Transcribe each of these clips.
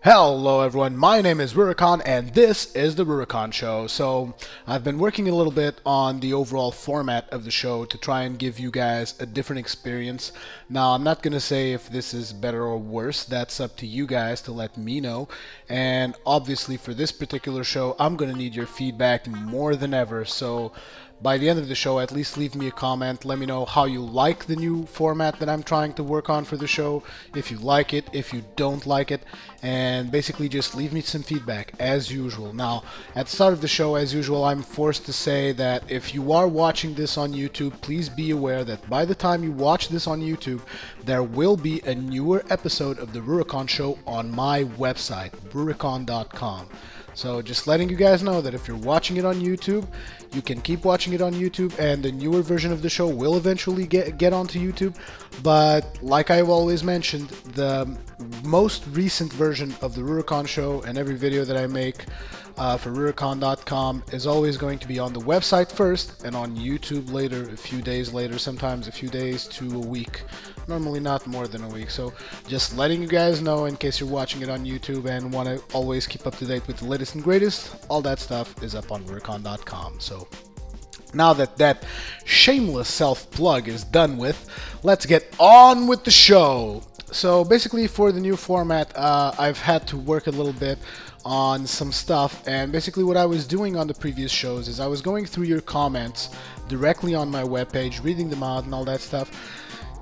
Hello everyone, my name is Rurikhan and this is the Rurikhan Show. So I've been working a little bit on the overall format of the show to try and give you guys a different experience. Now I'm not going to say if this is better or worse, that's up to you guys to let me know. And obviously for this particular show I'm going to need your feedback more than ever. So by the end of the show, at least leave me a comment. Let me know how you like the new format that I'm trying to work on for the show. If you like it, if you don't like it, and basically just leave me some feedback as usual. Now, at the start of the show, as usual, I'm forced to say that if you are watching this on YouTube, please be aware that by the time you watch this on YouTube, there will be a newer episode of the Rurikhan Show on my website, rurikhan.com. So just letting you guys know that if you're watching it on YouTube, you can keep watching it on YouTube, and the newer version of the show will eventually get onto YouTube. But like I've always mentioned, the most recent version of the Rurikhan Show and every video that I make for Rurikhan.com is always going to be on the website first and on YouTube later, a few days later, sometimes a few days to a week, normally not more than a week. So just letting you guys know in case you're watching it on YouTube and want to always keep up to date with the latest and greatest, all that stuff is up on Rurikhan.com. So now that that shameless self-plug is done with, let's get on with the show. So basically for the new format, I've had to work a little bit on some stuff, and basically what I was doing on the previous shows is I was going through your comments directly on my webpage, reading them out and all that stuff.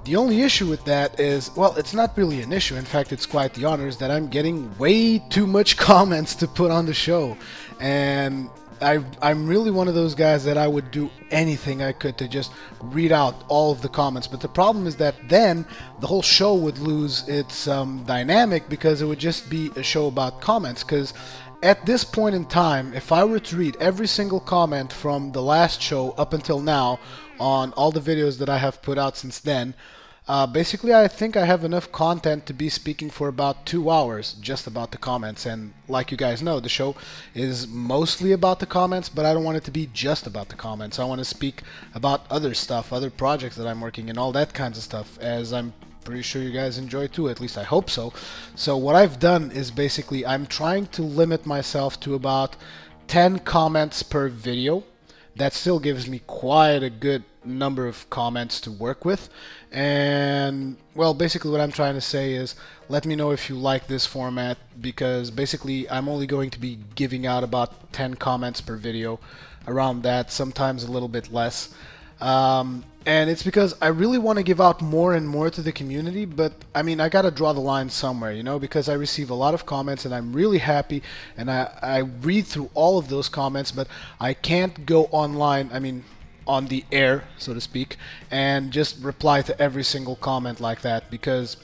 The only issue with that is, well, it's not really an issue, in fact it's quite the honors that I'm getting way too much comments to put on the show, and I'm really one of those guys that I would do anything I could to just read out all of the comments. But the problem is that then the whole show would lose its dynamic, because it would just be a show about comments. Because at this point in time, if I were to read every single comment from the last show up until now on all the videos that I have put out since then, basically I think I have enough content to be speaking for about 2 hours just about the comments. And like you guys know, the show is mostly about the comments, but I don't want it to be just about the comments. I want to speak about other stuff, other projects that I'm working in, all that kinds of stuff, as I'm pretty sure you guys enjoy too, at least I hope so. So what I've done is basically I'm trying to limit myself to about 10 comments per video. That still gives me quite a good number of comments to work with. And well, basically what I'm trying to say is, let me know if you like this format, because basically I'm only going to be giving out about 10 comments per video, around that, sometimes a little bit less. And it's because I really want to give out more and more to the community, but I mean, I gotta draw the line somewhere, you know, because I receive a lot of comments and I'm really happy, and I read through all of those comments, but I can't go online, I mean on the air, so to speak, and just reply to every single comment like that, because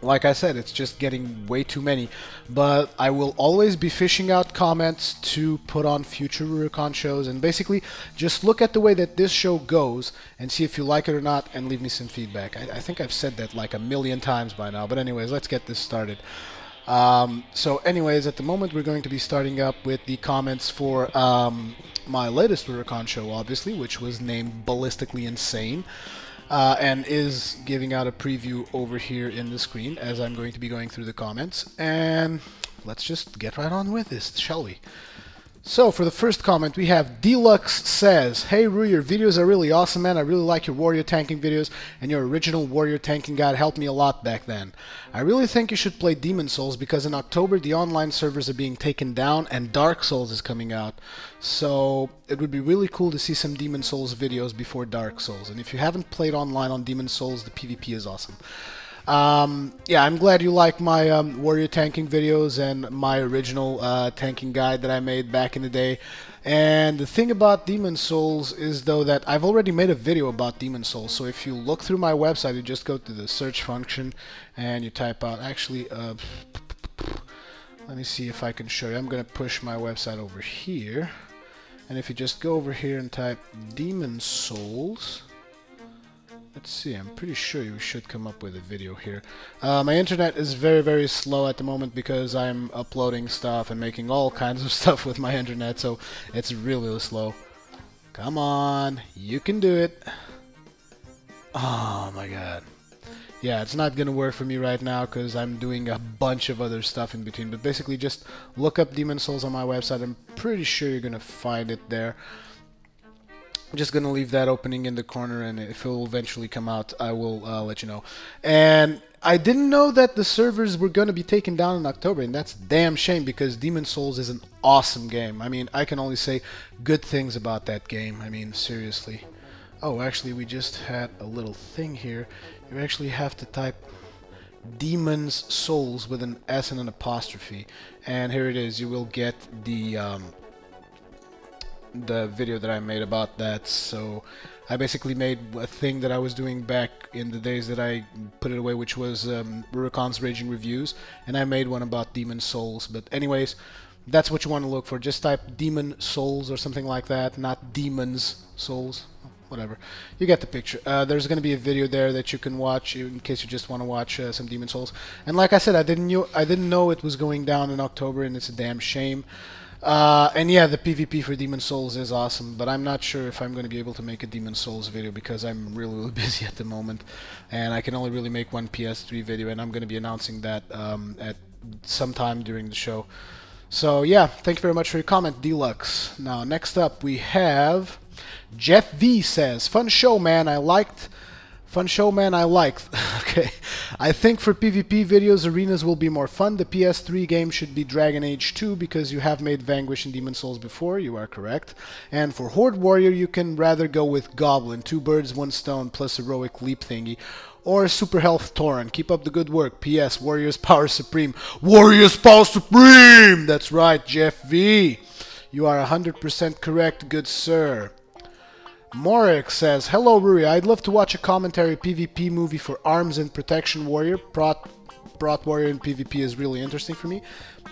like I said, it's just getting way too many. But I will always be fishing out comments to put on future Rurikhan shows, and basically just look at the way that this show goes and see if you like it or not, and leave me some feedback. I think I've said that like a million times by now, but anyways, let's get this started. So anyways, at the moment we're going to be starting up with the comments for my latest Rurikhan show, obviously, which was named Ballistically Insane. And is giving out a preview over here in the screen as I'm going to be going through the comments. And let's just get right on with this, shall we? So for the first comment we have Deluxe says, "Hey Ru, your videos are really awesome, man. I really like your warrior tanking videos, and your original warrior tanking guide helped me a lot back then. I really think you should play Demon Souls, because in October the online servers are being taken down and Dark Souls is coming out. So it would be really cool to see some Demon Souls videos before Dark Souls. And if you haven't played online on Demon Souls, the PvP is awesome." Yeah, I'm glad you like my warrior tanking videos and my original tanking guide that I made back in the day. And the thing about Demon Souls is, though, that I've already made a video about Demon Souls. So if you look through my website, you just go to the search function and you type out, actually, let me see if I can show you. I'm going to push my website over here. And if you just go over here and type Demon Souls, let's see, I'm pretty sure you should come up with a video here. My internet is very slow at the moment because I'm uploading stuff and making all kinds of stuff with my internet, so it's really slow. Come on, you can do it. Oh my god. yeah, it's not gonna work for me right now because I'm doing a bunch of other stuff in between. But basically, just look up Demon Souls on my website. I'm pretty sure you're gonna find it there. I'm just gonna leave that opening in the corner, and if it will eventually come out, I will let you know. And I didn't know that the servers were gonna be taken down in October, and that's a damn shame because Demon Souls is an awesome game. I mean, I can only say good things about that game. I mean, seriously. Oh, actually, we just had a little thing here. You actually have to type Demon's Souls with an S and an apostrophe, and here it is. You will get the video that I made about that. So I basically made a thing that I was doing back in the days that I put it away, which was Rurikhan's Raging Reviews, and I made one about Demon Souls. But anyways, that's what you want to look for. Just type Demon Souls or something like that, not Demon's Souls. Whatever. You get the picture. There's going to be a video there that you can watch in case you just want to watch some Demon Souls. And like I said, I didn't know it was going down in October, and it's a damn shame. And yeah, the PvP for Demon Souls is awesome, but I'm not sure if I'm going to be able to make a Demon Souls video because I'm really busy at the moment, and I can only really make one PS3 video, and I'm going to be announcing that at some time during the show. So yeah, thank you very much for your comment, Deluxe. Now, next up we have Jeff V says, fun show, man. I liked. Okay. I think for PvP videos, arenas will be more fun. The PS3 game should be Dragon Age 2 because you have made Vanquish and Demon Souls before. You are correct. And for Horde Warrior, you can rather go with Goblin. 2 birds, 1 stone, plus heroic leap thingy. Or Super Health Tauren. Keep up the good work. P.S. Warriors Power Supreme. Warriors Power Supreme! That's right, Jeff V. You are 100% correct, good sir. Morik says, hello Ruri, I'd love to watch a commentary PvP movie for Arms and Protection Warrior. Prot Warrior in PvP is really interesting for me.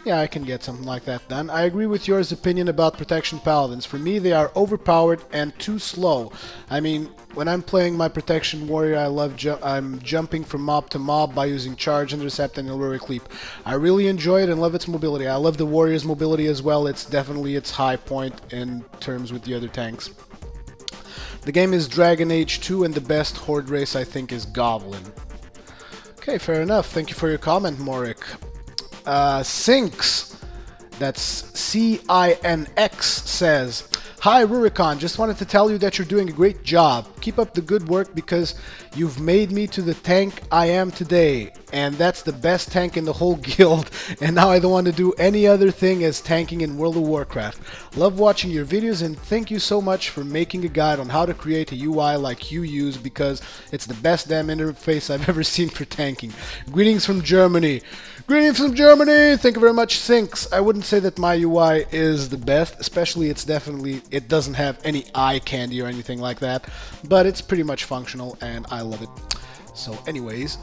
Yeah, I can get something like that done. I agree with yours opinion about Protection Paladins. For me, they are overpowered and too slow. I mean, when I'm playing my Protection Warrior, I'm jumping from mob to mob by using Charge, Intercept, and Heroic Leap. I really enjoy it and love its mobility. I love the Warrior's mobility as well. It's definitely its high point in terms with the other tanks. The game is Dragon Age 2, and the best Horde race, I think, is Goblin. Okay, fair enough. Thank you for your comment, Morik. Sinx, that's C-I-N-X, says, hi, Rurikhan. Just wanted to tell you that you're doing a great job. Keep up the good work because you've made me to the tank I am today. And that's the best tank in the whole guild. And now I don't want to do any other thing as tanking in World of Warcraft. Love watching your videos and thank you so much for making a guide on how to create a UI like you use because it's the best damn interface I've ever seen for tanking. Greetings from Germany. Greetings from Germany! Thank you very much, Sinks. I wouldn't say that my UI is the best, especially it doesn't have any eye candy or anything like that, but it's pretty much functional and I love it. So anyways,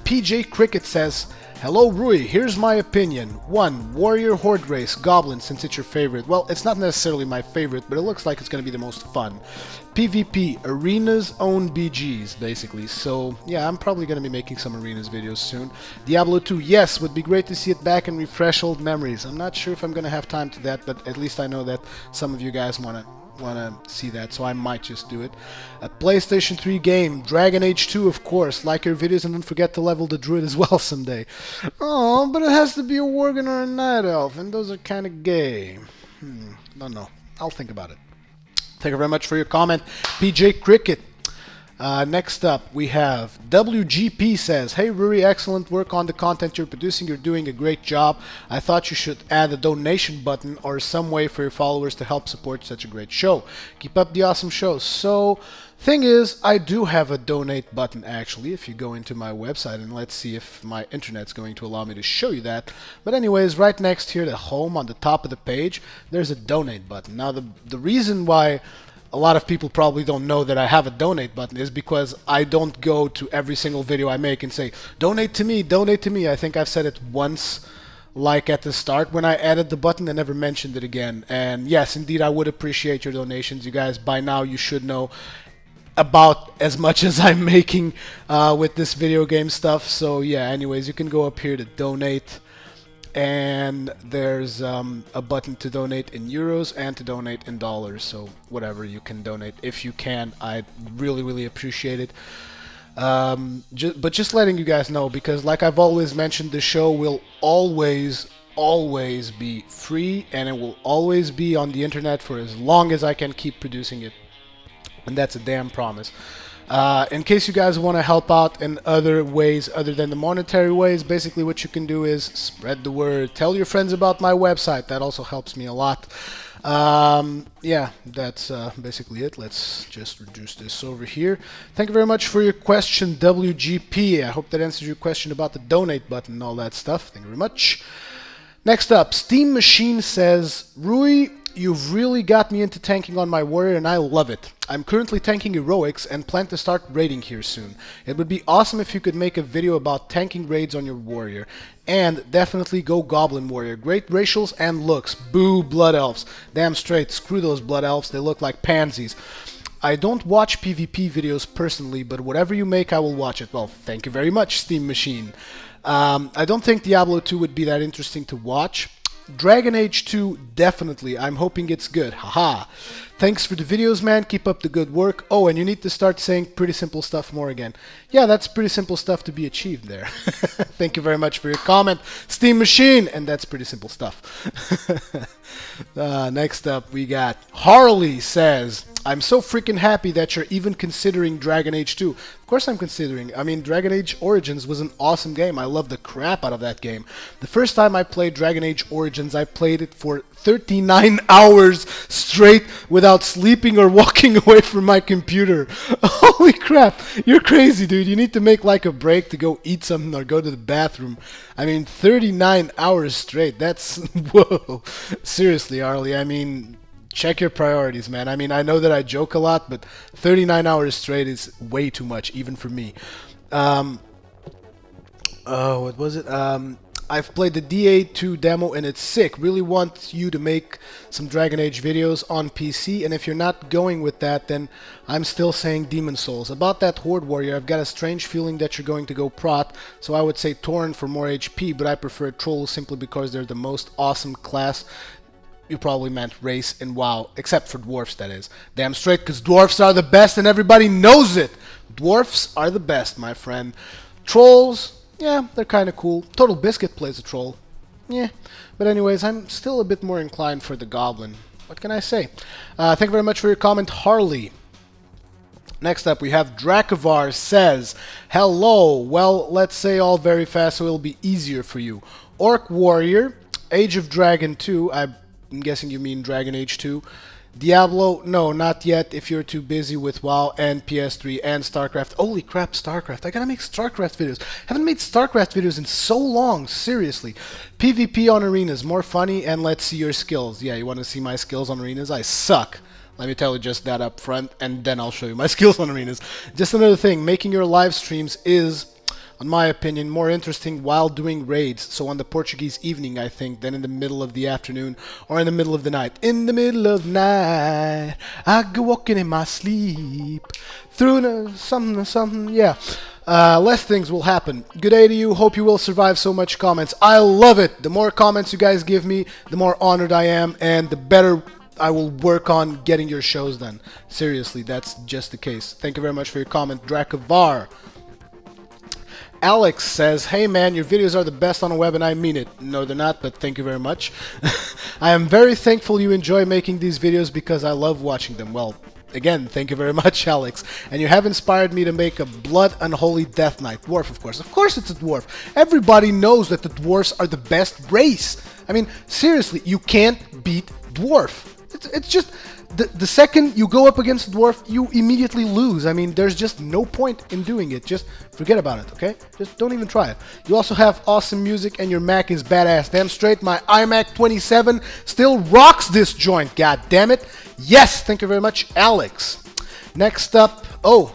PJ Cricket says, hello Rui, here's my opinion. 1. Warrior Horde Race, Goblin, since it's your favorite. Well, it's not necessarily my favorite, but it looks like it's going to be the most fun. PvP, Arena's own BGs, basically. So, yeah, I'm probably going to be making some Arenas videos soon. Diablo 2, yes, would be great to see it back and refresh old memories. I'm not sure if I'm going to have time to that, but at least I know that some of you guys want to see that, so I might just do it. A PlayStation 3 game, Dragon Age 2, of course. Like your videos and don't forget to level the druid as well someday. Oh, but it has to be a worgen or a night elf, and those are kind of gay. Don't know. I'll think about it. Thank you very much for your comment, PJ Cricket. Next up, we have WGP says, hey Ruri, excellent work on the content you're producing. You're doing a great job. I thought you should add a donation button or some way for your followers to help support such a great show. Keep up the awesome show. So, thing is, I do have a donate button actually. If you go into my website, and let's see if my internet's going to allow me to show you that. But anyways, right next here to home on the top of the page, there's a donate button. Now the reason why a lot of people probably don't know that I have a donate button is because I don't go to every single video I make and say, donate to me, donate to me. I think I've said it once, like at the start when I added the button. I never mentioned it again. And yes, indeed, I would appreciate your donations. You guys, by now, you should know about as much as I'm making with this video game stuff. So yeah, anyways, you can go up here to donate. And there's a button to donate in euros and to donate in dollars, so whatever you can donate if you can. I really appreciate it. But just letting you guys know, because like I've always mentioned, the show will always be free, and it will always be on the internet for as long as I can keep producing it. And that's a damn promise. In case you guys want to help out in other ways other than the monetary ways, basically what you can do is spread the word. Tell your friends about my website. That also helps me a lot. Yeah, that's basically it. Let's just reduce this over here. Thank you very much for your question, WGP. I hope that answers your question about the donate button and all that stuff. Thank you very much. Next up, Steam Machine says, Rui, you've really got me into tanking on my warrior and I love it. I'm currently tanking heroics and plan to start raiding here soon. It would be awesome if you could make a video about tanking raids on your warrior. And definitely go goblin warrior. Great racials and looks. Boo blood elves. Damn straight, screw those blood elves, they look like pansies. I don't watch PvP videos personally, but whatever you make I will watch it. Well, thank you very much, Steam Machine. I don't think Diablo 2 would be that interesting to watch. Dragon Age 2, definitely. I'm hoping it's good. Haha. Thanks for the videos, man. Keep up the good work. Oh, and you need to start saying pretty simple stuff more again. Yeah, that's pretty simple stuff to be achieved there. Thank you very much for your comment, Steam Machine. And that's pretty simple stuff. Next up, we got Harley says, I'm so freaking happy that you're even considering Dragon Age 2. Of course I'm considering. I mean, Dragon Age Origins was an awesome game. I loved the crap out of that game. The first time I played Dragon Age Origins, I played it for 39 hours straight without sleeping or walking away from my computer. Holy crap, you're crazy, dude. You need to make like a break to go eat something or go to the bathroom. I mean, 39 hours straight. That's, whoa. Seriously, Harley, I mean, check your priorities, man. I mean, I know that I joke a lot, but 39 hours straight is way too much, even for me. What was it? I've played the DA2 demo and it's sick. Really want you to make some Dragon Age videos on PC, and if you're not going with that, then I'm still saying Demon Souls. About that Horde Warrior, I've got a strange feeling that you're going to go Prot, so I would say Tauren for more HP, but I prefer Trolls simply because they're the most awesome class. You probably meant race in WoW, except for dwarfs, that is. Damn straight, because dwarfs are the best and everybody knows it! Dwarfs are the best, my friend. Trolls, yeah, they're kind of cool. Total Biscuit plays a troll. Yeah, but anyways, I'm still a bit more inclined for the Goblin. What can I say? Thank you very much for your comment, Harley. Next up, we have Dracovar says, hello, well, let's say all very fast so it'll be easier for you. Orc Warrior, Age of Dragon 2, I'm guessing you mean Dragon Age 2. Diablo, no, not yet, if you're too busy with WoW and PS3 and StarCraft. Holy crap, StarCraft. I gotta make StarCraft videos. Haven't made StarCraft videos in so long, seriously. PvP on arenas, more funny, and let's see your skills. Yeah, you want to see my skills on arenas? I suck. Let me tell you just that up front, and then I'll show you my skills on arenas. Just another thing, making your live streams is, in my opinion, more interesting while doing raids. So on the Portuguese evening, I think, than in the middle of the afternoon or in the middle of the night. In the middle of the night, I go walking in my sleep. Through something, yeah. Less things will happen. Good day to you. Hope you will survive so much comments. I love it. The more comments you guys give me, the more honored I am, and the better I will work on getting your shows done. Seriously, that's just the case. Thank you very much for your comment, Dracovar. Alex says, hey man, your videos are the best on the web and I mean it. No, they're not, but thank you very much. I am very thankful you enjoy making these videos because I love watching them. Well, again, thank you very much, Alex. And you have inspired me to make a Blood Unholy Death Knight. Dwarf, of course. Of course it's a dwarf. Everybody knows that the dwarfs are the best race. I mean, seriously, you can't beat dwarf. It's just... The second you go up against a dwarf, you immediately lose. I mean, there's just no point in doing it. Just forget about it, okay? Just don't even try it. You also have awesome music and your Mac is badass. Damn straight, my iMac 27 still rocks this joint, god damn it. Yes, thank you very much, Alex. Next up, oh,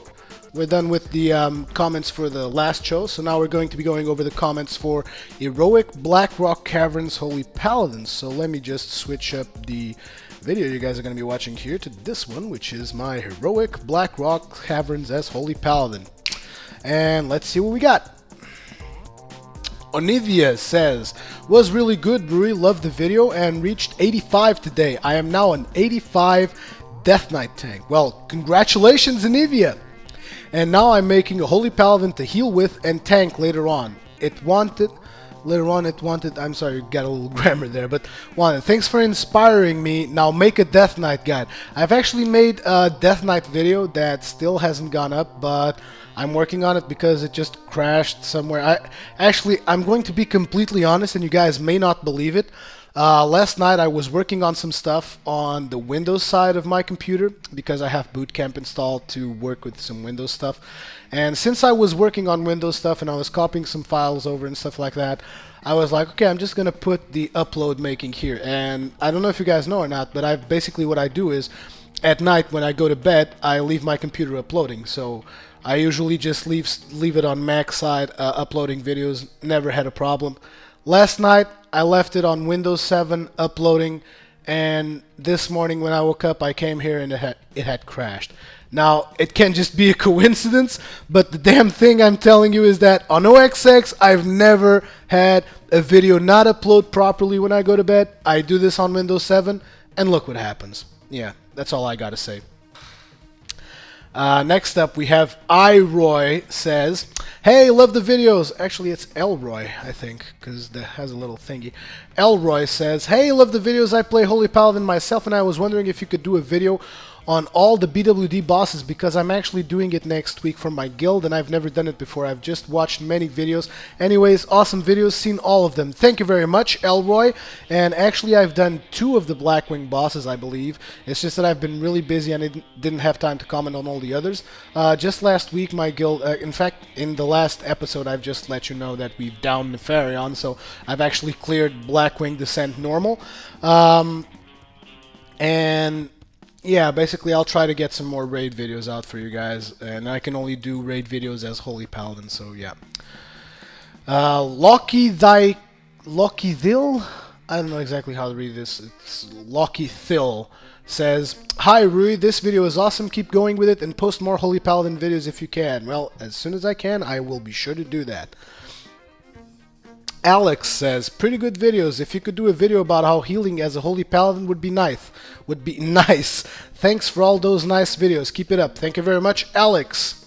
we're done with the comments for the last show, so now we're going to be going over the comments for Heroic Blackrock Caverns Holy Paladins. So let me just switch up the video you guys are going to be watching here to this one, which is my Heroic Blackrock Caverns as Holy Paladin. And let's see what we got. Onivia says, was really good, Rui, loved the video and reached 85 today. I am now an 85 Death Knight tank. Well, congratulations, Onivia. and now I'm making a Holy Paladin to heal with and tank later on. I'm sorry, got a little grammar there, but wanted. Thanks for inspiring me. Now make a Death Knight guide. I've actually made a Death Knight video that still hasn't gone up, but I'm working on it because it just crashed somewhere. I'm going to be completely honest, and you guys may not believe it. Last night I was working on some stuff on the Windows side of my computer because I have Boot Camp installed to work with some Windows stuff. And since I was working on Windows stuff and I was copying some files over and stuff like that, I was like, okay, I'm just gonna put the upload making here. And I don't know if you guys know or not, but basically what I do is at night when I go to bed, I leave my computer uploading. So I usually just leave it on Mac side uploading videos. Never had a problem. Last night I left it on Windows 7 uploading, and this morning when I woke up I came here and it had crashed. Now it can just be a coincidence, but the damn thing I'm telling you is that on OXX I've never had a video not upload properly when I go to bed. I do this on Windows 7 and look what happens. Yeah, that's all I gotta say. Next up we have iRoy says, hey, love the videos. Actually it's Elroy, I think, because that has a little thingy. Elroy says, hey, love the videos. I play Holy Paladin myself and I was wondering if you could do a video on all the BWD bosses because I'm actually doing it next week for my guild and I've never done it before. I've just watched many videos. Anyways, awesome videos, seen all of them. Thank you very much, Elroy. And actually I've done 2 of the Blackwing bosses, I believe. It's just that I've been really busy and I didn't have time to comment on all the others. Just last week my guild, in fact in the last episode I've just let you know that we've downed Nefarion, so I've actually cleared Blackwing Descent normal. And yeah, basically I'll try to get some more raid videos out for you guys, and I can only do raid videos as Holy Paladin, so yeah. Lockithil? I don't know exactly how to read this. It's Lockithil says, hi Rui, this video is awesome, keep going with it and post more Holy Paladin videos if you can. Well, as soon as I can, I will be sure to do that. Alex says, pretty good videos. If you could do a video about how healing as a Holy Paladin would be nice. Thanks for all those nice videos. Keep it up. Thank you very much, Alex.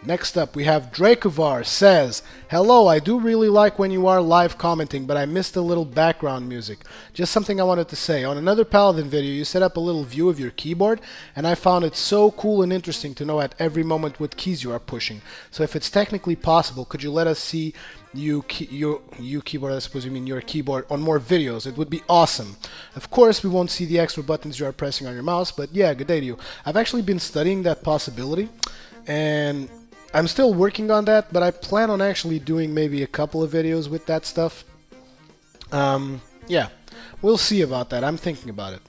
Next up, we have Dracovar says, hello, I do really like when you are live commenting, but I missed a little background music. Just something I wanted to say. On another Paladin video, you set up a little view of your keyboard, and I found it so cool and interesting to know at every moment what keys you are pushing. So if it's technically possible, could you let us see your keyboard, I suppose you mean your keyboard, on more videos? It would be awesome. Of course, we won't see the extra buttons you are pressing on your mouse, but yeah, good day to you. I've actually been studying that possibility, and I'm still working on that, but I plan on actually doing maybe a couple of videos with that stuff. Yeah, we'll see about that. I'm thinking about it.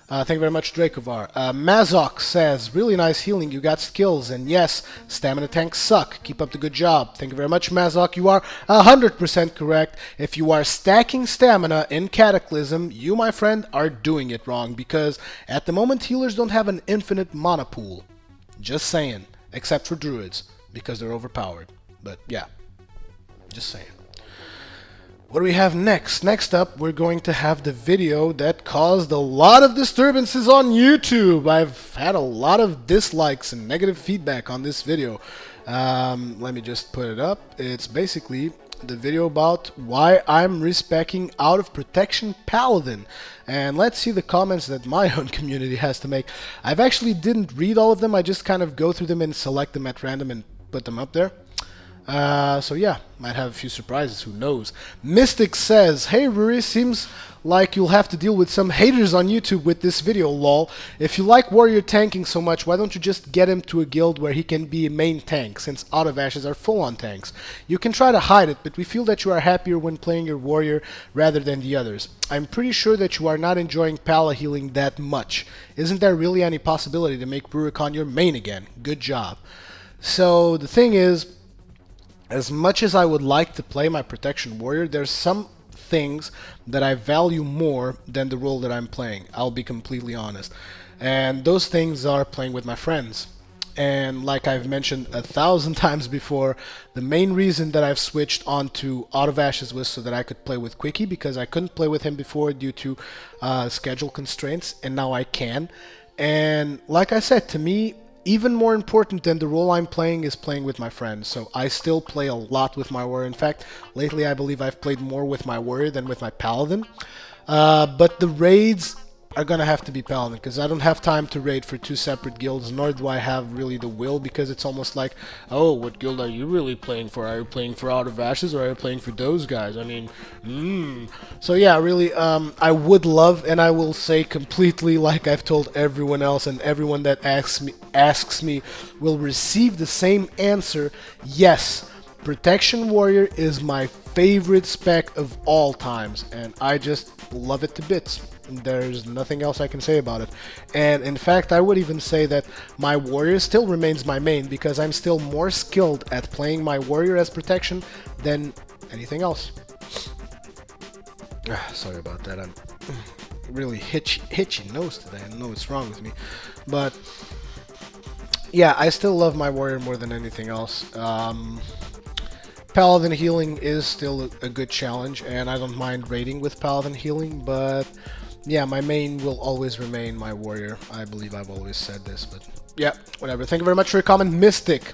Thank you very much, Dracovar. Mazok says, really nice healing, you got skills, and yes, stamina tanks suck. Keep up the good job. Thank you very much, Mazok. You are 100% correct. If you are stacking stamina in Cataclysm, you, my friend, are doing it wrong, because at the moment, healers don't have an infinite mana pool. Just saying. Except for druids, because they're overpowered. But yeah, just saying. What do we have next? Next up, we're going to have the video that caused a lot of disturbances on YouTube. I've had a lot of dislikes and negative feedback on this video. Let me just put it up. It's basically the video about why I'm respecking Out of Protection Paladin. And let's see the comments that my own community has to make. I've actually didn't read all of them. I just kind of go through them and select them at random and put them up there. So yeah, might have a few surprises, who knows. Mystic says, hey Ruri, seems like you'll have to deal with some haters on YouTube with this video, lol. If you like warrior tanking so much, why don't you just get him to a guild where he can be a main tank, since Out of Ashes are full-on tanks. You can try to hide it, but we feel that you are happier when playing your warrior rather than the others. I'm pretty sure that you are not enjoying Pala healing that much. Isn't there really any possibility to make Rurikhan your main again? Good job. So the thing is, as much as I would like to play my protection warrior, there's some things that I value more than the role that I'm playing. I'll be completely honest. And those things are playing with my friends. And like I've mentioned 1,000 times before, the main reason that I've switched onto Out of Ashes was so that I could play with Quickie, because I couldn't play with him before due to schedule constraints, and now I can. And like I said, to me, even more important than the role I'm playing is playing with my friends. So I still play a lot with my warrior. In fact, lately I believe I've played more with my warrior than with my paladin. But the raids are gonna have to be Paladin, because I don't have time to raid for 2 separate guilds, nor do I have really the will, because it's almost like, oh, what guild are you really playing for? Are you playing for Out of Ashes, or are you playing for those guys? I mean, So yeah, really, I would love, and I will say completely like I've told everyone else, and everyone that asks me will receive the same answer. Yes, Protection Warrior is my favorite spec of all times, and I just love it to bits. There's nothing else I can say about it. And in fact, I would even say that my warrior still remains my main, because I'm still more skilled at playing my warrior as protection than anything else. Sorry about that. I'm really hitchy nose today. I don't know what's wrong with me. But yeah, I still love my warrior more than anything else. Paladin healing is still a good challenge, and I don't mind raiding with Paladin healing, but yeah, my main will always remain my warrior. I believe I've always said this, but yeah, whatever. Thank you very much for your comment, Mystic.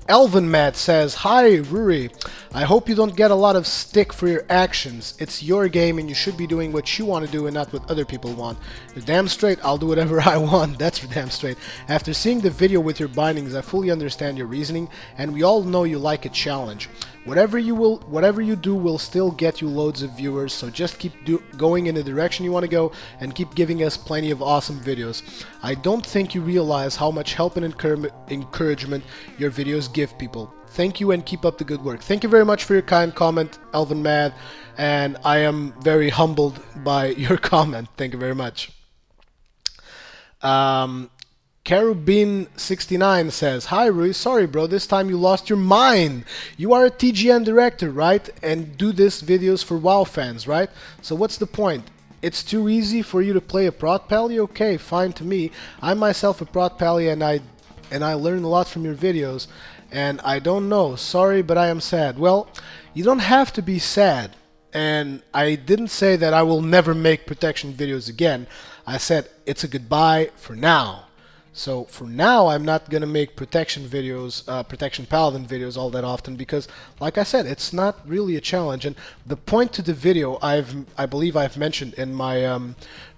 Elvin Matt says, "Hi, Ruri. I hope you don't get a lot of stick for your actions. It's your game and you should be doing what you want to do and not what other people want. You're damn straight, I'll do whatever I want." That's for damn straight. After seeing the video with your bindings, I fully understand your reasoning, and we all know you like a challenge. Whatever you do will still get you loads of viewers, so just keep going in the direction you want to go and keep giving us plenty of awesome videos. I don't think you realize how much help and encouragement your videos give people. Thank you and keep up the good work. Thank you very much for your kind comment, Elvin Mad, and I am very humbled by your comment. Thank you very much. Carubin69 says, "Hi Rui, sorry bro, this time you lost your mind. You are a TGN director, right? And do this videos for WoW fans, right? So what's the point? It's too easy for you to play a prot pally? Okay, fine to me. I'm myself a prot pally, and I learn a lot from your videos, and I don't know. Sorry, but I am sad." Well, you don't have to be sad. And I didn't say that I will never make protection videos again. I said it's a goodbye for now. So for now, I'm not gonna make protection videos, protection paladin videos all that often, because, like I said, it's not really a challenge. And the point to the video, I believe I've mentioned in my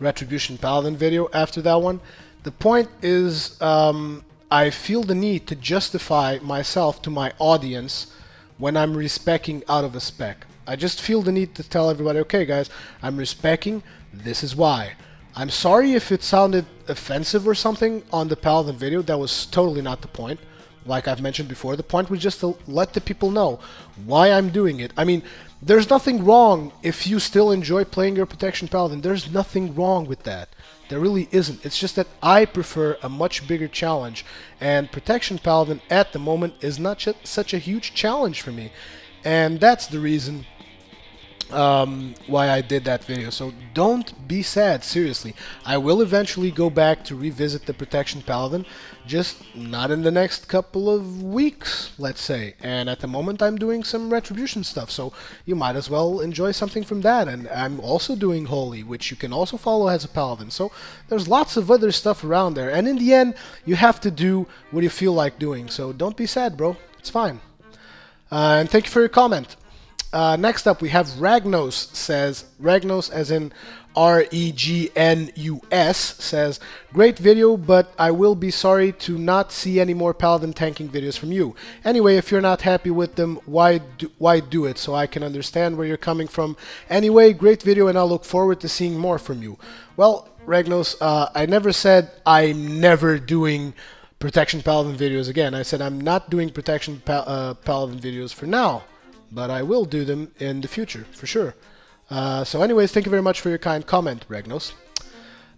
Retribution paladin video after that one. The point is, I feel the need to justify myself to my audience when I'm respecing out of a spec. I just feel the need to tell everybody, okay, guys, I'm respecing. This is why. I'm sorry if it sounded offensive or something on the Paladin video. That was totally not the point. Like I've mentioned before, the point was just to let the people know why I'm doing it. I mean, there's nothing wrong if you still enjoy playing your Protection Paladin. There's nothing wrong with that. There really isn't. It's just that I prefer a much bigger challenge. And Protection Paladin at the moment is not such a huge challenge for me. And that's the reason why I did that video. So don't be sad, seriously. I will eventually go back to revisit the Protection Paladin, just not in the next couple of weeks, let's say. And at the moment I'm doing some Retribution stuff, so you might as well enjoy something from that. And I'm also doing Holy, which you can also follow as a Paladin. So there's lots of other stuff around there. And in the end, you have to do what you feel like doing. So don't be sad, bro. It's fine. And thank you for your comment. Next up, we have Ragnos says, Ragnos as in R-E-G-N-U-S, says, "Great video, but I will be sorry to not see any more Paladin tanking videos from you. Anyway, if you're not happy with them, why do it? So I can understand where you're coming from. Anyway, great video, and I look forward to seeing more from you." Well, Ragnos, I never said I'm never doing Protection Paladin videos again. I said I'm not doing Protection Paladin videos for now, but I will do them in the future, for sure. So anyways, thank you very much for your kind comment, Ragnos.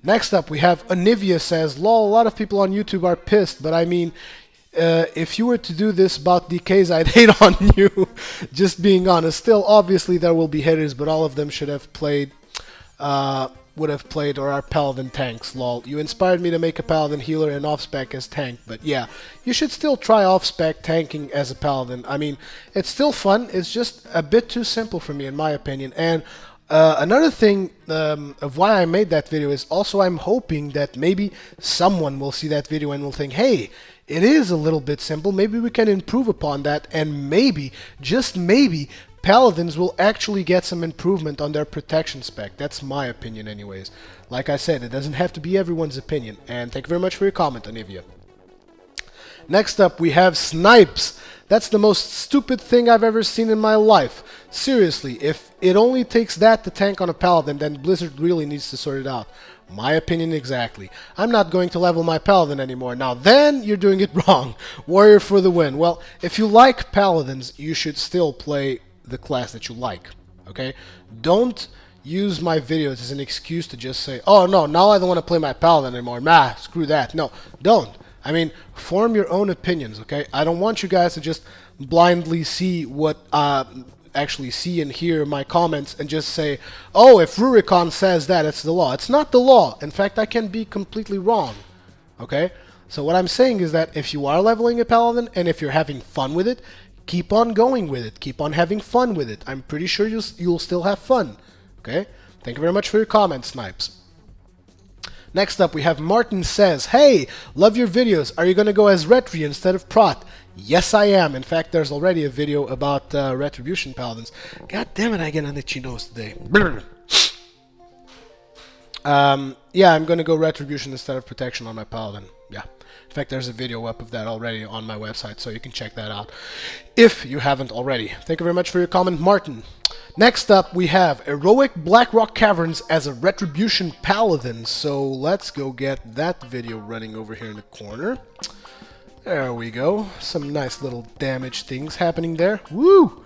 Next up, we have Anivia says, "Lol, a lot of people on YouTube are pissed, but I mean, if you were to do this about DKs, I'd hate on you." Just being honest. Still, obviously, there will be haters, but all of them should have played, would have played or are Paladin tanks, lol. You inspired me to make a Paladin healer and off-spec as tank, but yeah, you should still try off-spec tanking as a Paladin. I mean, it's still fun, it's just a bit too simple for me in my opinion, and Another thing of why I made that video is also I'm hoping that maybe someone will see that video and will think, hey, it is a little bit simple, maybe we can improve upon that, and maybe, just maybe, Paladins will actually get some improvement on their protection spec. That's my opinion anyways. Like I said, it doesn't have to be everyone's opinion, and thank you very much for your comment, Anivia. Next up, we have Snipes. That's the most stupid thing I've ever seen in my life. Seriously, if it only takes that to tank on a Paladin, then Blizzard really needs to sort it out. My opinion exactly. I'm not going to level my Paladin anymore. Now then, you're doing it wrong. Warrior for the win. Well, if you like Paladins, you should still play the class that you like. Okay? Don't use my videos as an excuse to just say, oh no, now I don't want to play my Paladin anymore. Nah, screw that. No, don't. I mean, form your own opinions, okay? I don't want you guys to just blindly see what actually see and hear my comments and just say, oh, if Rurikhan says that, it's the law. It's not the law. In fact, I can be completely wrong, okay? So what I'm saying is that if you are leveling a Paladin and if you're having fun with it, keep on going with it. Keep on having fun with it. I'm pretty sure you'll still have fun, okay? Thank you very much for your comments, Snipes. Next up, we have Martin says, hey, love your videos. Are you going to go as Retri instead of Prot? Yes, I am. In fact, there's already a video about Retribution Paladins. God damn it, I get on itchy nose today. Yeah, I'm going to go Retribution instead of Protection on my Paladin. Yeah. In fact, there's a video up of that already on my website, so you can check that out if you haven't already. Thank you very much for your comment, Martin. Next up, we have Heroic Blackrock Caverns as a Retribution Paladin. So let's go get that video running over here in the corner. There we go. Some nice little damage things happening there. Woo!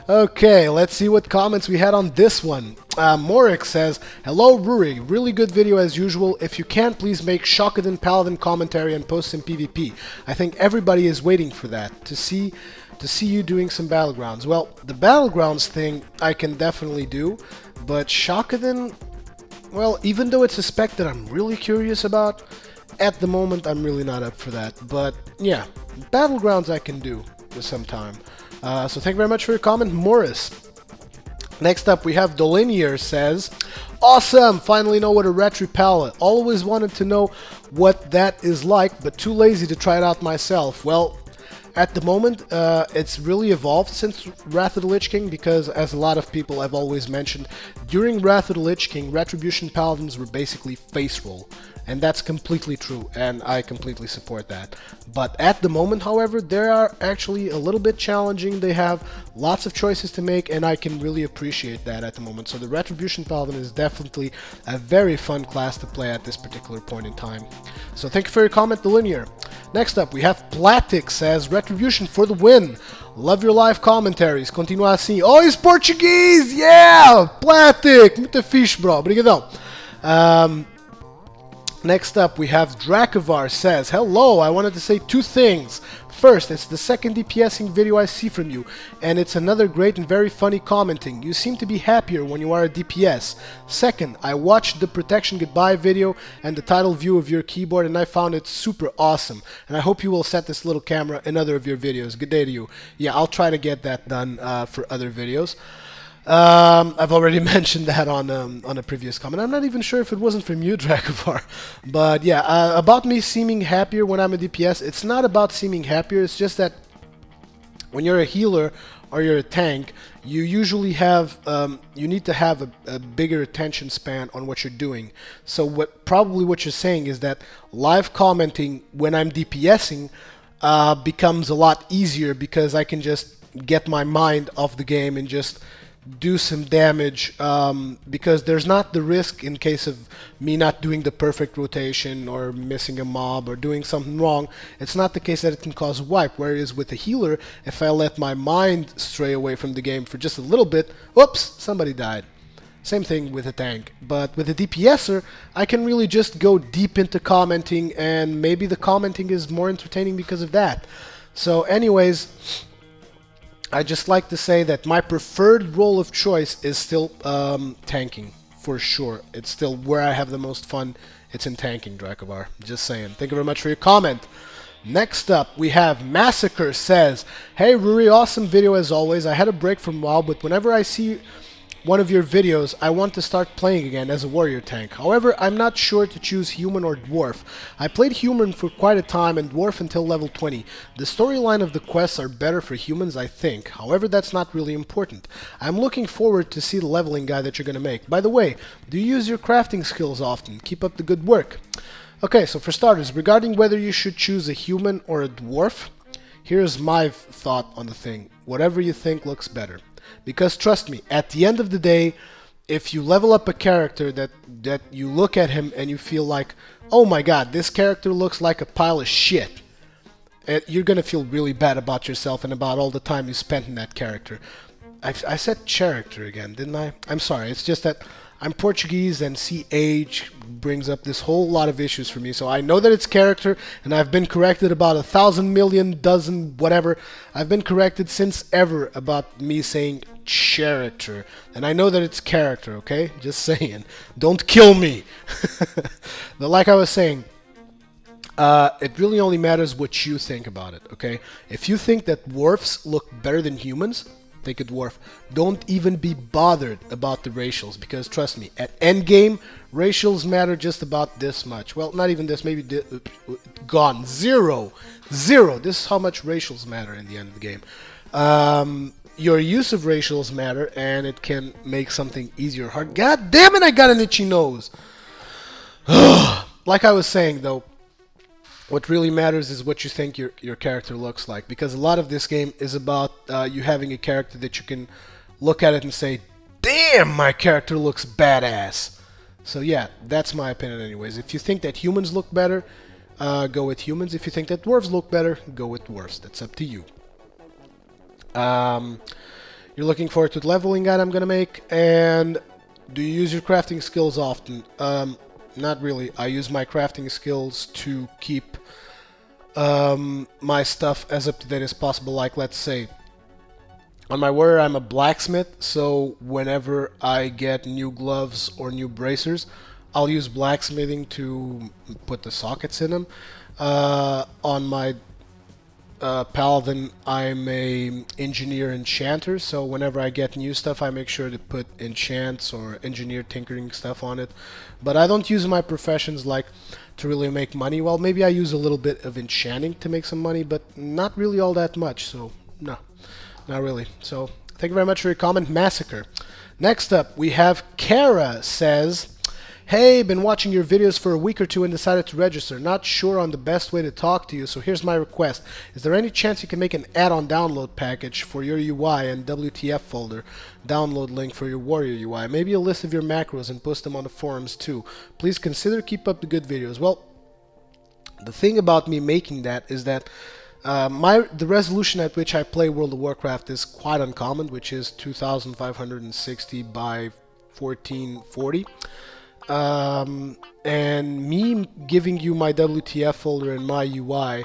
Okay, let's see what comments we had on this one. Morik says, hello Ruri, really good video as usual. If you can, please make Shockaden Paladin commentary and post some PvP. I think everybody is waiting for that, to see you doing some Battlegrounds. Well, the Battlegrounds thing I can definitely do, but Shockaden, well, even though it's a spec that I'm really curious about, at the moment I'm really not up for that. But yeah, Battlegrounds I can do for some time. So thank you very much for your comment, Morris. Next up, we have Dolinier says, awesome! Finally know what a Retri Palette. Always wanted to know what that is like, but too lazy to try it out myself. Well, at the moment, it's really evolved since Wrath of the Lich King, because as a lot of people have always mentioned, during Wrath of the Lich King, Retribution Paladins were basically face roll. And that's completely true, and I completely support that. But at the moment, however, they are actually a little bit challenging. They have lots of choices to make, and I can really appreciate that at the moment. So the Retribution Paladin is definitely a very fun class to play at this particular point in time. So thank you for your comment, The Linear. Next up, we have Platic says, Retribution for the win. Love your live commentaries. Continua assim. Oh, he's Portuguese! Yeah! Platic! Muito fixe, bro. Obrigadão. Next up, we have Dracovar says, hello, I wanted to say two things. First, it's the second DPSing video I see from you, and it's another great and very funny commenting. You seem to be happier when you are a DPS. Second, I watched the Protection Goodbye video and the title view of your keyboard, and I found it super awesome. And I hope you will set this little camera in other of your videos. Good day to you. Yeah, I'll try to get that done for other videos. I've already mentioned that on a previous comment. I'm not even sure if it wasn't from you, Dracovar. But yeah, about me seeming happier when I'm a DPS, it's not about seeming happier, it's just that when you're a healer or you're a tank, you usually have, you need to have a bigger attention span on what you're doing. So probably what you're saying is that live commenting when I'm DPSing becomes a lot easier because I can just get my mind off the game and just do some damage, because there's not the risk in case of me not doing the perfect rotation or missing a mob or doing something wrong. It's not the case that it can cause a wipe, whereas with a healer, if I let my mind stray away from the game for just a little bit, whoops, somebody died. Same thing with a tank. But with a DPSer, I can really just go deep into commenting, and maybe the commenting is more entertaining because of that. So anyways, I just like to say that my preferred role of choice is still tanking, for sure. It's still where I have the most fun. It's in tanking, Dracovar. Just saying. Thank you very much for your comment. Next up, we have Massacre says, hey Ruri, awesome video as always. I had a break from WoW, but whenever I see one of your videos, I want to start playing again as a warrior tank. However, I'm not sure to choose human or dwarf. I played human for quite a time and dwarf until level 20. The storyline of the quests are better for humans, I think. However, that's not really important. I'm looking forward to see the leveling guide that you're going to make. By the way, do you use your crafting skills often? Keep up the good work. Okay, so for starters, regarding whether you should choose a human or a dwarf, here's my thought on the thing. Whatever you think looks better. Because trust me, at the end of the day, if you level up a character that you look at him and you feel like, oh my god, this character looks like a pile of shit, you're gonna feel really bad about yourself and about all the time you spent in that character. I said character again, didn't I? I'm sorry, it's just that I'm Portuguese and CH brings up this whole lot of issues for me. So I know that it's character, and I've been corrected about 1,000 million, dozen, whatever. I've been corrected since ever about me saying character. And I know that it's character, okay? Just saying. Don't kill me! But like I was saying, it really only matters what you think about it, okay? If you think that dwarfs look better than humans, take a dwarf. Don't even be bothered about the racials, because trust me, at endgame, racials matter just about this much. Well, not even this, maybe gone. Zero. This is how much racials matter in the end of the game. Your use of racials matter, and it can make something easier or hard. God damn it, I got an itchy nose! Like I was saying, though, what really matters is what you think your character looks like, because a lot of this game is about you having a character that you can look at it and say, damn, my character looks badass. So yeah, that's my opinion anyways. If you think that humans look better, go with humans. If you think that dwarves look better, go with dwarves. That's up to you. You're looking forward to the leveling guide I'm going to make, and do you use your crafting skills often? Not really. I use my crafting skills to keep my stuff as up to date as possible. Like, let's say, on my warrior I'm a blacksmith, so whenever I get new gloves or new bracers, I'll use blacksmithing to put the sockets in them. On my Paladin, I'm a engineer enchanter, so whenever I get new stuff I make sure to put enchants or engineer tinkering stuff on it. But I don't use my professions like to really make money. Well, maybe I use a little bit of enchanting to make some money, but not really all that much, so no, not really. So thank you very much for your comment, Massacre. Next up we have Kara says, hey, been watching your videos for a week or two and decided to register. Not sure on the best way to talk to you, so here's my request. Is there any chance you can make an add-on download package for your UI and WTF folder? Download link for your Warrior UI. Maybe a list of your macros and post them on the forums too. Please consider, keep up the good videos. Well, the thing about me making that is that the resolution at which I play World of Warcraft is quite uncommon, which is 2560 by 1440. And me giving you my WTF folder and my UI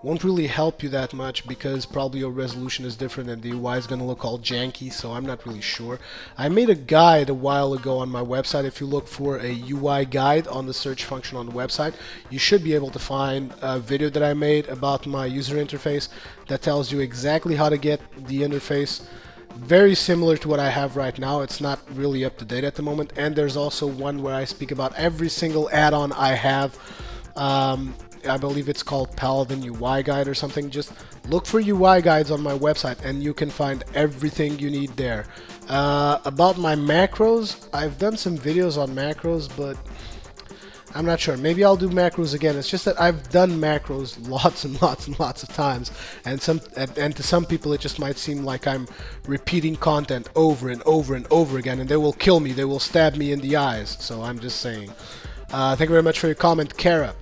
won't really help you that much, because probably your resolution is different and the UI is going to look all janky, so I'm not really sure. I made a guide a while ago on my website. If you look for a UI guide on the search function on the website, you should be able to find a video that I made about my user interface that tells you exactly how to get the interface. Very similar to what I have right now. It's not really up to date at the moment, and there's also one where I speak about every single add-on I have. I believe it's called Paladin UI Guide or something. Just look for UI guides on my website and you can find everything you need there. About my macros, I've done some videos on macros, but I'm not sure. Maybe I'll do macros again. It's just that I've done macros lots and lots and lots of times, and to some people it just might seem like I'm repeating content over and over and over again, and they will kill me. They will stab me in the eyes. So I'm just saying. Thank you very much for your comment, Kara.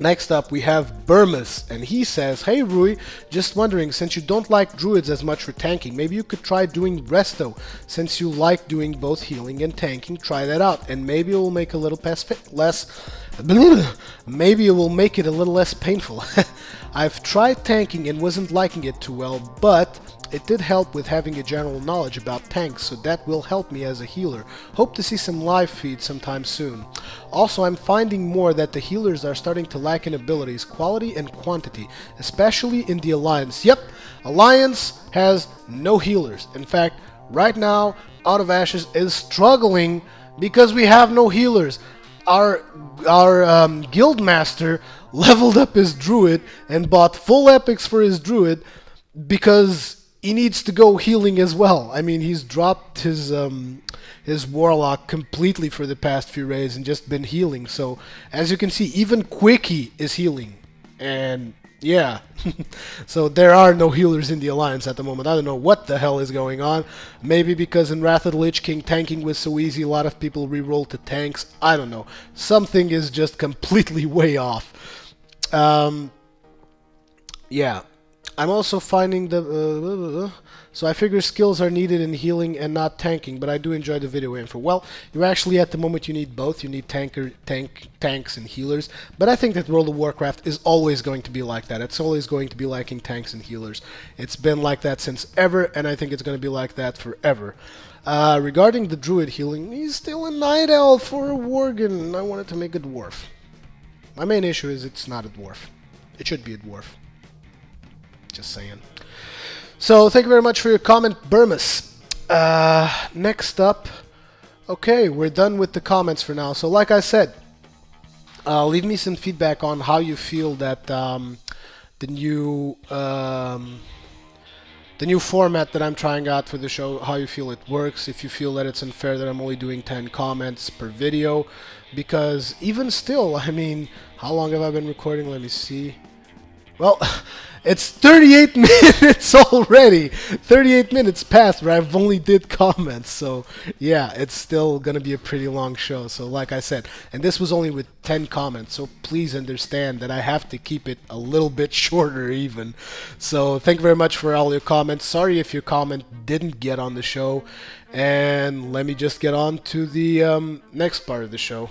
Next up we have Burmus, and he says, hey Rui, just wondering, since you don't like druids as much for tanking, maybe you could try doing resto. Since you like doing both healing and tanking, try that out, and maybe it will make a little maybe it will make it a little less painful. I've tried tanking and wasn't liking it too well, but it did help with having a general knowledge about tanks, so that will help me as a healer. Hope to see some live feeds sometime soon. Also, I'm finding more that the healers are starting to lack in abilities, quality and quantity, especially in the Alliance. Yep, Alliance has no healers. In fact, right now, Out of Ashes is struggling because we have no healers. Our guild master leveled up his druid and bought full epics for his druid because he needs to go healing as well. I mean, he's dropped his warlock completely for the past few raids and just been healing. So as you can see, even Quickie is healing, and yeah. So there are no healers in the alliance at the moment. I don't know what the hell is going on. Maybe because in Wrath of the Lich King tanking was so easy, a lot of people re-roll to tanks. I don't know. Something is just completely way off. Yeah. I'm also finding the... so I figure skills are needed in healing and not tanking, but I do enjoy the video info. Well, you actually at the moment you need both. You need tanks and healers. But I think that World of Warcraft is always going to be like that. It's always going to be liking tanks and healers. It's been like that since ever, and I think it's going to be like that forever. Regarding the druid healing, he's still a night elf for a worgen. I wanted to make a dwarf. My main issue is it's not a dwarf. It should be a dwarf. Just saying. So, thank you very much for your comment, Burmus. Next up, okay, we're done with the comments for now. So, like I said, leave me some feedback on how you feel that the new format that I'm trying out for the show, how you feel it works, if you feel that it's unfair that I'm only doing 10 comments per video, because even still, I mean, how long have I been recording? Let me see. Well, it's 38 minutes already. 38 minutes passed where I've only did comments. So, yeah, it's still going to be a pretty long show. So, like I said, and this was only with 10 comments. So, please understand that I have to keep it a little bit shorter even. So, thank you very much for all your comments. Sorry if your comment didn't get on the show. And let me just get on to the next part of the show.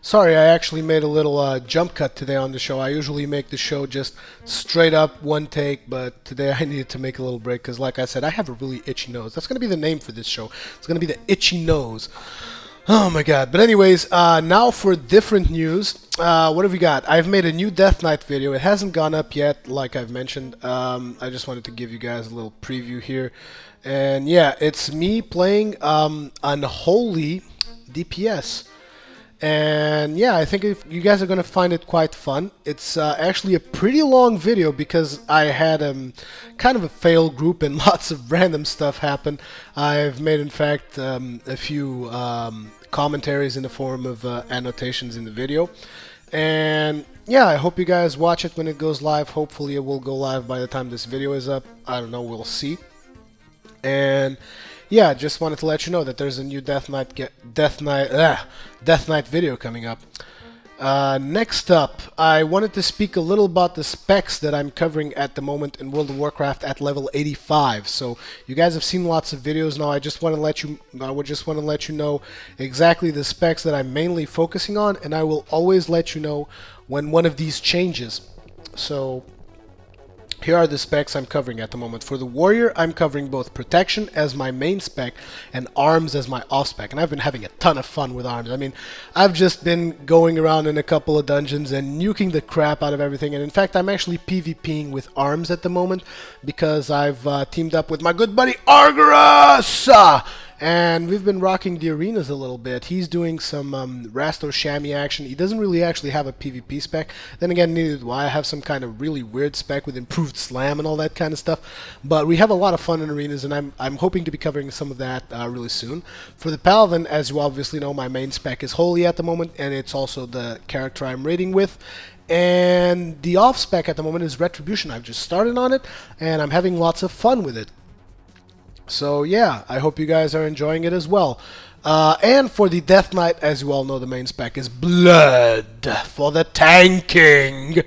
Sorry, I actually made a little jump cut today on the show. I usually make the show just straight up one take, but today I needed to make a little break because, like I said, I have a really itchy nose. That's going to be the name for this show. It's going to be the Itchy Nose. Oh my god. But anyways, now for different news. What have we got? I've made a new Death Knight video. It hasn't gone up yet, like I've mentioned. I just wanted to give you guys a little preview here. And yeah, it's me playing Unholy DPS. And yeah, I think if you guys are going to find it quite fun. It's actually a pretty long video because I had kind of a fail group and lots of random stuff happen. I've made, in fact, a few commentaries in the form of annotations in the video. And yeah, I hope you guys watch it when it goes live. Hopefully it will go live by the time this video is up. I don't know, we'll see. And yeah, just wanted to let you know that there's a new Death Knight video coming up. Next up, I wanted to speak a little about the specs that I'm covering at the moment in World of Warcraft at level 85. So you guys have seen lots of videos now. I just want to let you know exactly the specs that I'm mainly focusing on, and I will always let you know when one of these changes. So here are the specs I'm covering at the moment. For the warrior, I'm covering both protection as my main spec and arms as my off spec. And I've been having a ton of fun with arms. I mean, I've just been going around in a couple of dungeons and nuking the crap out of everything. And in fact, I'm actually PvPing with arms at the moment because I've teamed up with my good buddy Argyrus! And we've been rocking the arenas a little bit. He's doing some Rasto Chamois action. He doesn't really actually have a PvP spec. Then again, neither do I. I have some kind of really weird spec with improved slam and all that kind of stuff. But we have a lot of fun in arenas, and I'm hoping to be covering some of that really soon. For the Paladin, as you obviously know, my main spec is Holy at the moment, and it's also the character I'm raiding with. And the off spec at the moment is Retribution. I've just started on it, and I'm having lots of fun with it. So yeah, I hope you guys are enjoying it as well. And for the Death Knight, as you all know, the main spec is Blood for the tanking.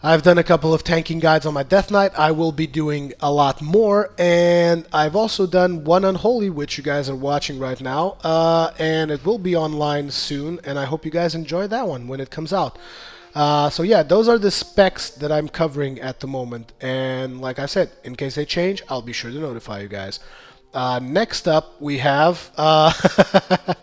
I've done a couple of tanking guides on my Death Knight. I will be doing a lot more, and I've also done one Unholy, which you guys are watching right now, and it will be online soon, and I hope you guys enjoy that one when it comes out. So yeah, those are the specs that I'm covering at the moment, and like I said, in case they change, I'll be sure to notify you guys. Next up, we have the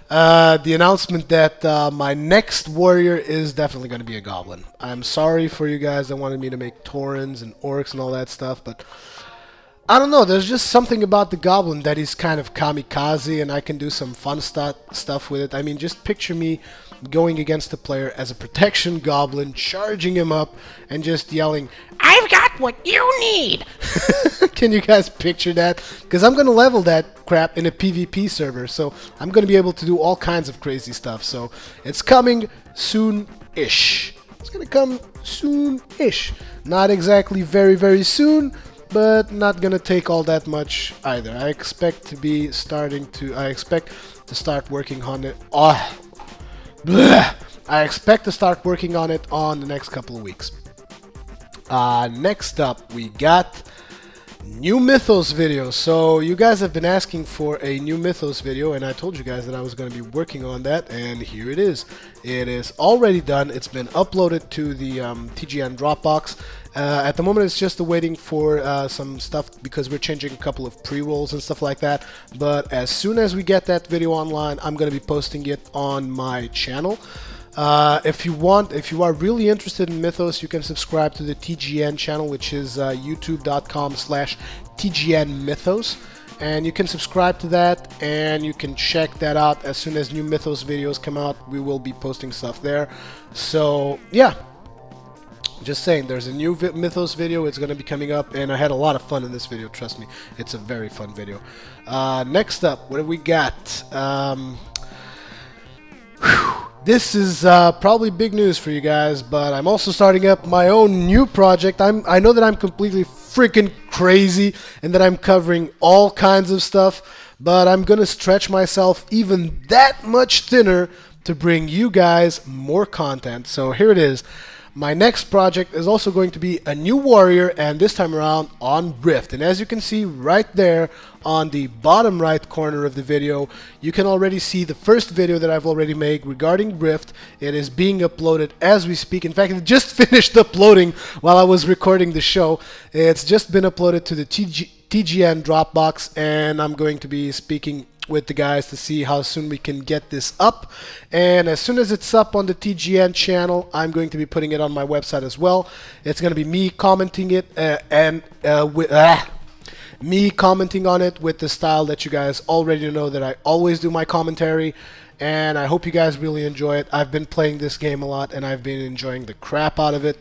announcement that my next warrior is definitely going to be a goblin. I'm sorry for you guys that wanted me to make Taurens and Orcs and all that stuff, but I don't know, there's just something about the Goblin that is kind of kamikaze, and I can do some fun stuff with it. I mean, just picture me going against the player as a protection Goblin, charging him up, and just yelling, "I've got what you need!" Can you guys picture that? Because I'm going to level that crap in a PvP server, so I'm going to be able to do all kinds of crazy stuff. So it's coming soon-ish. It's going to come soon-ish. Not exactly very, very soon, but not gonna take all that much either. I expect to start working on it. I expect to start working on it on the next couple of weeks. Next up, we got new Mythos video. So you guys have been asking for a new Mythos video, and I told you guys that I was going to be working on that, and here it is. It is already done. It's been uploaded to the TGN Dropbox. At the moment, it's just waiting for some stuff because we're changing a couple of pre-rolls and stuff like that. But as soon as we get that video online, I'm going to be posting it on my channel. If you are really interested in Mythos, you can subscribe to the TGN channel, which is youtube.com/TGNMythos, and you can subscribe to that, and you can check that out. As soon as new Mythos videos come out, we will be posting stuff there. So yeah, just saying, there's a new Mythos video. It's going to be coming up, and I had a lot of fun in this video. Trust me, it's a very fun video. Next up, what do we got? This is probably big news for you guys, but I'm also starting up my own new project. I know that I'm completely freaking crazy and that I'm covering all kinds of stuff, but I'm gonna stretch myself even that much thinner to bring you guys more content. So here it is. My next project is also going to be a new warrior, and this time around on Rift. And as you can see right there on the bottom right corner of the video, you can already see the first video that I've already made regarding Rift. It is being uploaded as we speak. In fact, it just finished uploading while I was recording the show. It's just been uploaded to the TGN Dropbox, and I'm going to be speaking with the guys to see how soon we can get this up. And as soon as it's up on the TGN channel, I'm going to be putting it on my website as well. It's going to be me commenting it me commenting on it with the style that you guys already know that I always do my commentary. And I hope you guys really enjoy it. I've been playing this game a lot, and I've been enjoying the crap out of it.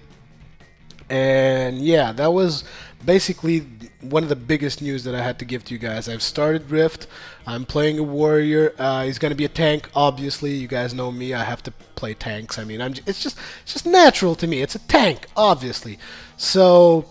And yeah, that was basically one of the biggest news that I had to give to you guys. I've started Rift. I'm playing a warrior. He's going to be a tank, obviously. You guys know me. I have to play tanks. I mean, it's just natural to me. It's a tank, obviously. So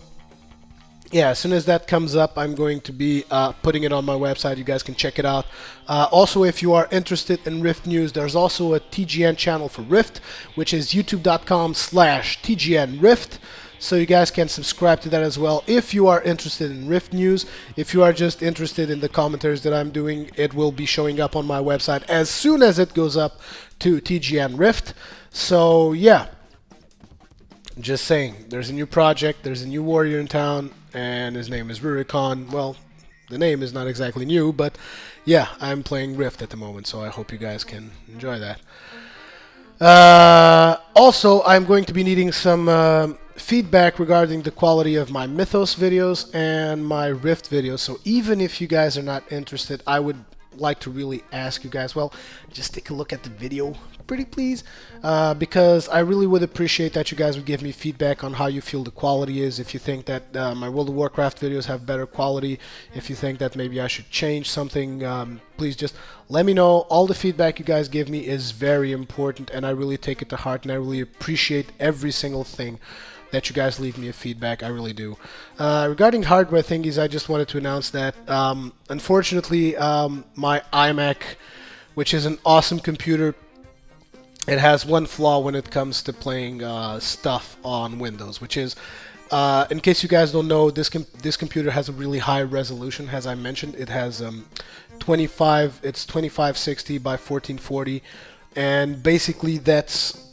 yeah, as soon as that comes up, I'm going to be putting it on my website. You guys can check it out. Also, if you are interested in Rift news, there's also a TGN channel for Rift, which is youtube.com/TGNRift. So you guys can subscribe to that as well if you are interested in Rift news. If you are just interested in the commentaries that I'm doing, it will be showing up on my website as soon as it goes up to TGN Rift. So yeah, just saying, there's a new project, there's a new warrior in town, and his name is Rurikhan. Well, the name is not exactly new, but yeah, I'm playing Rift at the moment, so I hope you guys can enjoy that. Also, I'm going to be needing some feedback regarding the quality of my Mythos videos and my Rift videos. So even if you guys are not interested, I would like to really ask you guys, well, just take a look at the video, pretty please, because I really would appreciate that you guys would give me feedback on how you feel the quality is. If you think that my World of Warcraft videos have better quality, if you think that maybe I should change something, please just let me know. All the feedback you guys give me is very important, and I really take it to heart, and I really appreciate every single thing that you guys leave me a feedback. I really do. Regarding hardware thingies, I just wanted to announce that unfortunately my iMac, which is an awesome computer, it has one flaw when it comes to playing stuff on Windows, which is, in case you guys don't know, this computer has a really high resolution. As I mentioned, it has it's 2560 by 1440, and basically that's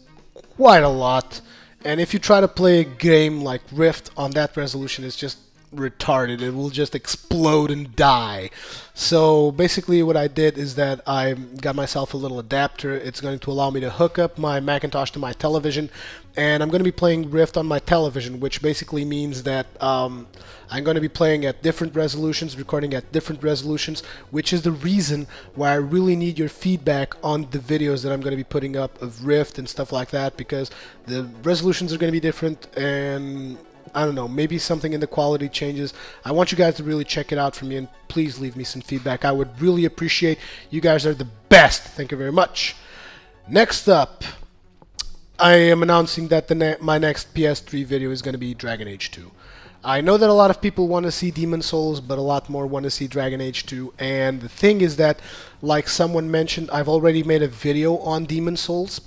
quite a lot. And if you try to play a game like Rift on that resolution, it's just retarded. It will just explode and die. So basically what I did is that I got myself a little adapter. It's going to allow me to hook up my Macintosh to my television, and I'm going to be playing Rift on my television, which basically means that I'm going to be playing at different resolutions, recording at different resolutions, which is the reason why I really need your feedback on the videos that I'm going to be putting up of Rift and stuff like that, because the resolutions are going to be different, and I don't know, maybe something in the quality changes. I want you guys to really check it out for me, and please leave me some feedback. I would really appreciate. You guys are the best. Thank you very much. Next up, I am announcing that my next PS3 video is going to be Dragon Age 2. I know that a lot of people want to see Demon Souls, but a lot more want to see Dragon Age 2. And the thing is that, like someone mentioned, I've already made a video on Demon Souls.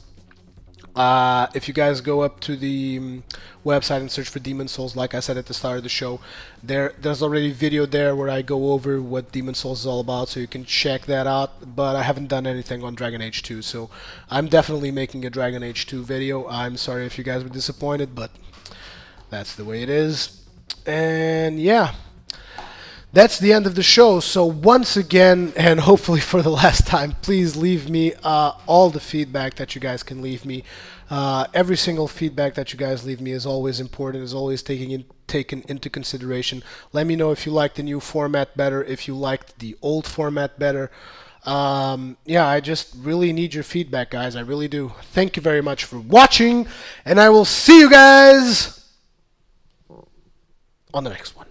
If you guys go up to the website and search for Demon Souls, like I said at the start of the show, there's already a video there where I go over what Demon Souls is all about, so you can check that out. But I haven't done anything on Dragon Age 2, so I'm definitely making a Dragon Age 2 video. I'm sorry if you guys were disappointed, but that's the way it is. And yeah, that's the end of the show. So once again, and hopefully for the last time, please leave me all the feedback that you guys can leave me. Every single feedback that you guys leave me is always important, is always taken into consideration. Let me know if you like the new format better, if you liked the old format better. Yeah, I just really need your feedback, guys. I really do. Thank you very much for watching, and I will see you guys on the next one.